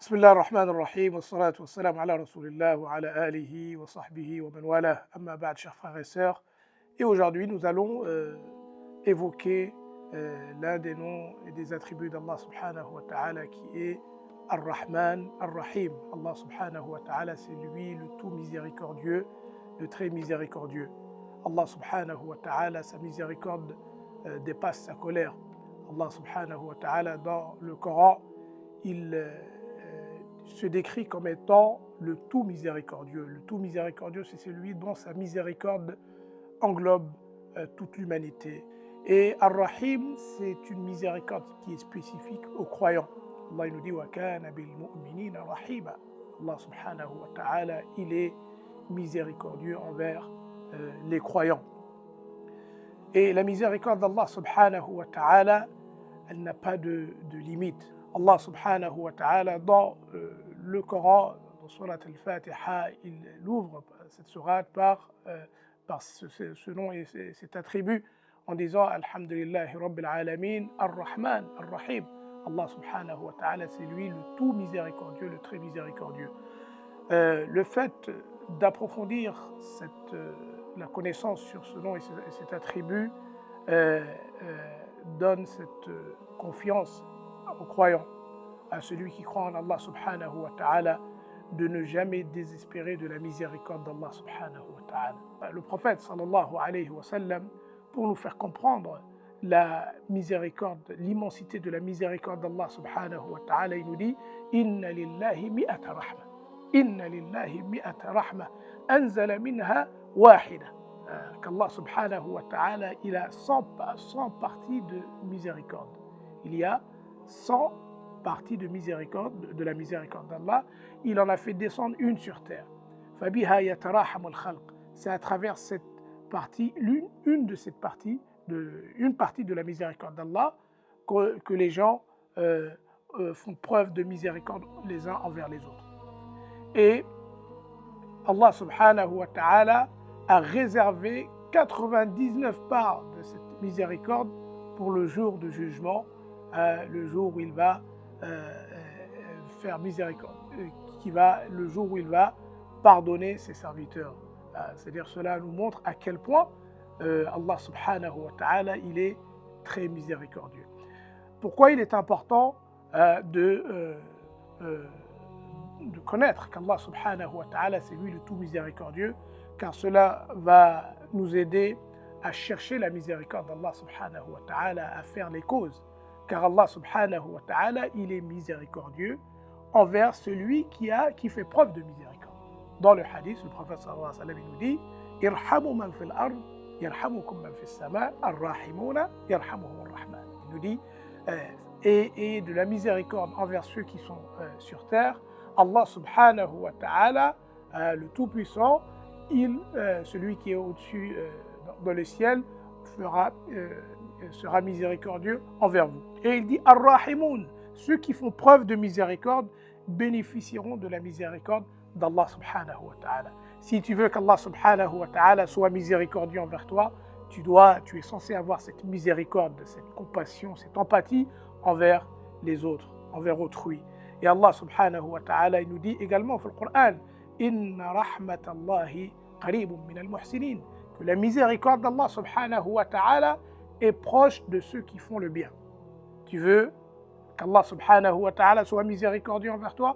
بسم الله الرحمن الرحيم والصلاة والسلام على رسول الله وعلى آله وصحبه ومن والاه أما بعد chers frères et sœurs. Et aujourd'hui nous allons évoquer l'un des noms et des attributs d'Allah subhanahu wa ta'ala qui est Ar-Rahman Ar-Rahim. Allah subhanahu wa ta'ala, c'est lui le tout miséricordieux, le très miséricordieux. Allah subhanahu wa ta'ala, sa miséricorde dépasse sa colère. Allah subhanahu wa ta'ala, dans le Coran, il se décrit comme étant le tout miséricordieux. Le tout miséricordieux, c'est celui dont sa miséricorde englobe toute l'humanité. Et Ar-Rahim, c'est une miséricorde qui est spécifique aux croyants. Allah nous dit « Wa kana bil mu'minina rahima ». Allah subhanahu wa ta'ala, il est miséricordieux envers les croyants. Et la miséricorde d'Allah subhanahu wa ta'ala, elle n'a pas de limite. Allah subhanahu wa ta'ala, dans le Coran, dans Surat al-Fatiha, il ouvre cette sourate par ce nom et cet attribut en disant Alhamdulillahi Rabbil Alamin, Ar-Rahman, Ar-Rahim. Allah subhanahu wa ta'ala, c'est lui le tout miséricordieux, le très miséricordieux. Le fait d'approfondir la connaissance sur ce nom et cet attribut donne cette confiance aux croyants, à celui qui croit en Allah subhanahu wa ta'ala, de ne jamais désespérer de la miséricorde d'Allah subhanahu wa ta'ala. Le prophète sallallahu alayhi wa sallam, pour nous faire comprendre la miséricorde, l'immensité de la miséricorde d'Allah subhanahu wa ta'ala, il nous dit Inna lillahi mi'ata rahma. Inna lillahi mi'ata rahma. Anzala minha wahida. Qu'Allah subhanahu wa ta'ala, il a 100 parties de miséricorde. Il y a 100 parties de miséricorde, de la miséricorde d'Allah. Il en a fait descendre une sur terre. Fabiha yatarahamu al-khalq. C'est à travers cette partie, une partie de la miséricorde d'Allah que les gens font preuve de miséricorde les uns envers les autres. Et Allah subhanahu wa ta'ala a réservé 99 parts de cette miséricorde pour le jour de jugement, le jour où il va faire miséricorde, le jour où il va pardonner ses serviteurs. C'est-à-dire cela nous montre à quel point Allah subhanahu wa ta'ala, il est très miséricordieux. Pourquoi il est important de connaître qu'Allah subhanahu wa ta'ala, c'est lui le tout miséricordieux, car cela va nous aider à chercher la miséricorde d'Allah subhanahu wa ta'ala, à faire les causes. Car Allah subhanahu wa ta'ala, il est miséricordieux envers celui qui fait preuve de miséricorde. Dans le hadith, le prophète sallallahu alayhi wa sallam, il nous dit « Irhamu man fil ard, yarhamukum man fis sama, ar-rahimuna, yarhamuhum ar-rahman » Il nous dit et de la miséricorde envers ceux qui sont sur terre, Allah subhanahu wa ta'ala, le Tout-Puissant, celui qui est au-dessus dans le ciel, sera miséricordieux envers vous. Et il dit Ar-Rahimun, ceux qui font preuve de miséricorde bénéficieront de la miséricorde d'Allah subhanahu wa ta'ala. Si tu veux qu'Allah subhanahu wa ta'ala soit miséricordieux envers toi, tu es censé avoir cette miséricorde, cette compassion, cette empathie envers les autres, envers autrui. Et Allah subhanahu wa ta'ala, il nous dit également dans le Coran Inna rahmatallahi qaribun min al-muhsinin, que la miséricorde d'Allah subhanahu wa ta'ala est proche de ceux qui font le bien. Tu veux qu'Allah subhanahu wa ta'ala soit miséricordieux envers toi,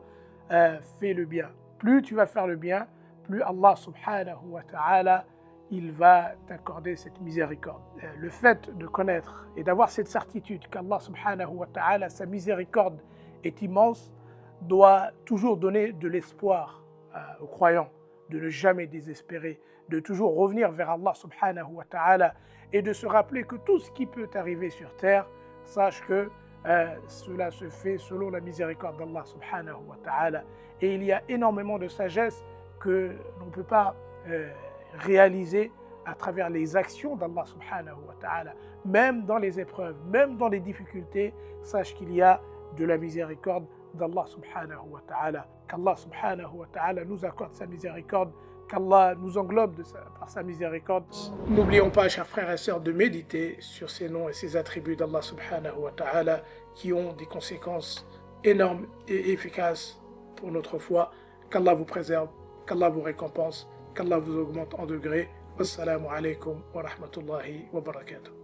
fais le bien. Plus tu vas faire le bien, plus Allah subhanahu wa ta'ala, il va t'accorder cette miséricorde. Le fait de connaître et d'avoir cette certitude qu'Allah subhanahu wa ta'ala, sa miséricorde est immense, doit toujours donner de l'espoir aux croyants, de ne jamais désespérer, de toujours revenir vers Allah subhanahu wa ta'ala et de se rappeler que tout ce qui peut arriver sur terre, sache que cela se fait selon la miséricorde d'Allah subhanahu wa ta'ala. Et il y a énormément de sagesse que l'on ne peut pas réaliser à travers les actions d'Allah subhanahu wa ta'ala. Même dans les épreuves, même dans les difficultés, sache qu'il y a de la miséricorde d'Allah subhanahu wa ta'ala. Qu'Allah subhanahu wa ta'ala nous accorde sa miséricorde, qu'Allah nous englobe par sa miséricorde. N'oublions pas, chers frères et sœurs, de méditer sur ces noms et ces attributs d'Allah subhanahu wa ta'ala qui ont des conséquences énormes et efficaces pour notre foi. Qu'Allah vous préserve, qu'Allah vous récompense, qu'Allah vous augmente en degrés. Wassalamu alaikum wa rahmatullahi wa barakatuh.